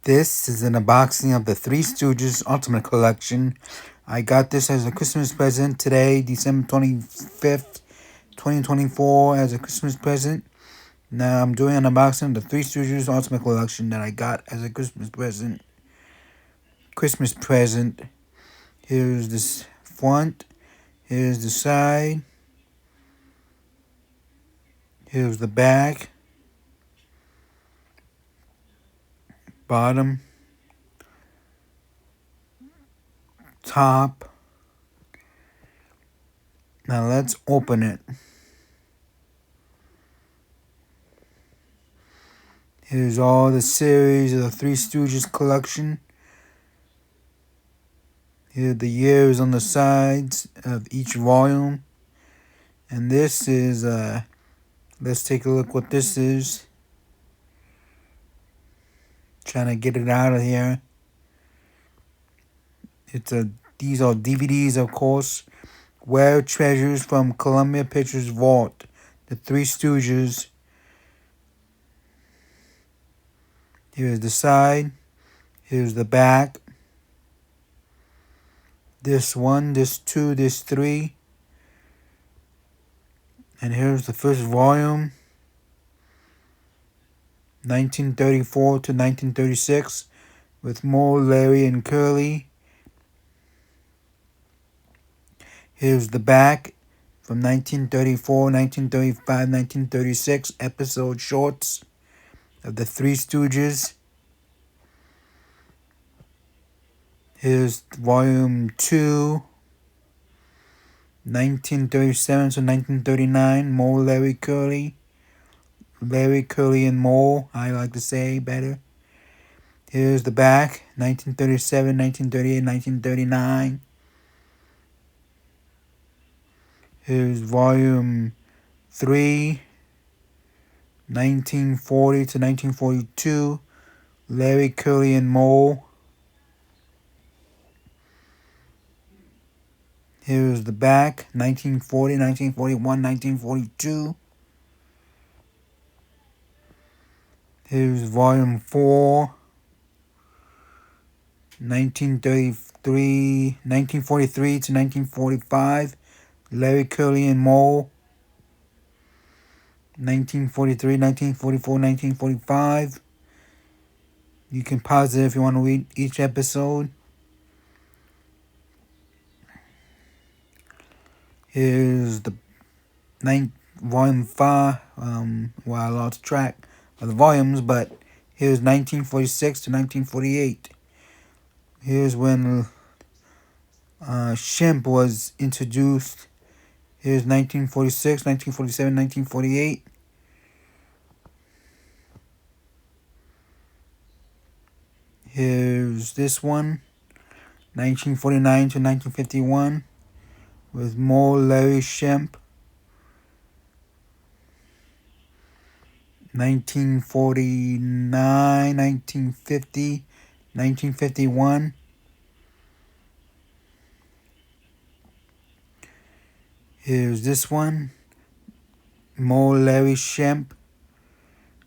This is an unboxing of the Three Stooges Ultimate Collection. I got this as a Christmas present today, December 25th, 2024, as a Christmas present. Now I'm doing an unboxing of the Three Stooges Ultimate Collection that I got as a Christmas present. Here's the front. Here's the side. Here's the back. Bottom. Top. Now let's open it. Here's all the series of the Three Stooges collection. Here are the years on the sides of each volume. And this is, let's take a look what this is. Trying to get it out of here. These are DVDs, of course. Rare Treasures from Columbia Pictures Vault. The Three Stooges. Here's the side. Here's the back. This 1, this 2, this 3. And here's the first volume. 1934 to 1936. With more Larry and Curly. Here's the back. From 1934, 1935, 1936. Episode shorts of the Three Stooges. Here's volume 2, 1937 to 1939, more Larry Curly. Larry Curly and more, I like to say better. Here's the back, 1937, 1938, 1939. Here's volume 3, 1940 to 1942, Larry Curly and more. Here's the back, 1940, 1941, 1942. Here's volume 4, 1943 to 1945, Larry Curly and Moe. 1943, 1944, 1945. You can pause it if you want to read each episode. Here's the volume 5. Well, I lost track of the volumes, but here's 1946 to 1948. Here's when Shemp was introduced. Here's 1946, 1947, 1948. Here's this one, 1949 to 1951. With more Larry Shemp. 1949, 1950, 1951. Here's this one. More Larry Shemp.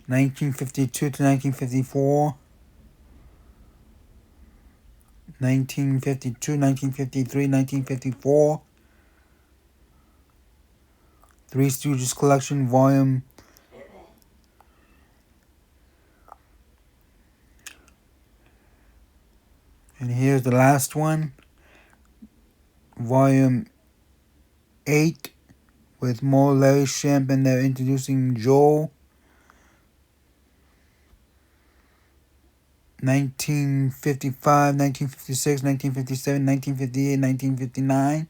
1952 to 1954. 1952, 1953, 1954. Three Stooges Collection, Volume. And here's the last one. Volume 8. With more Larry Shemp, and they're introducing Joel. 1955, 1956, 1957, 1958, 1959.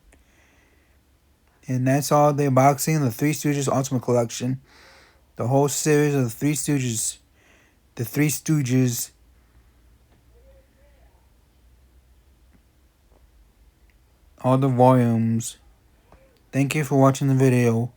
And that's all the unboxing of the Three Stooges Ultimate Collection. The whole series of the Three Stooges. The Three Stooges. All the volumes. Thank you for watching the video.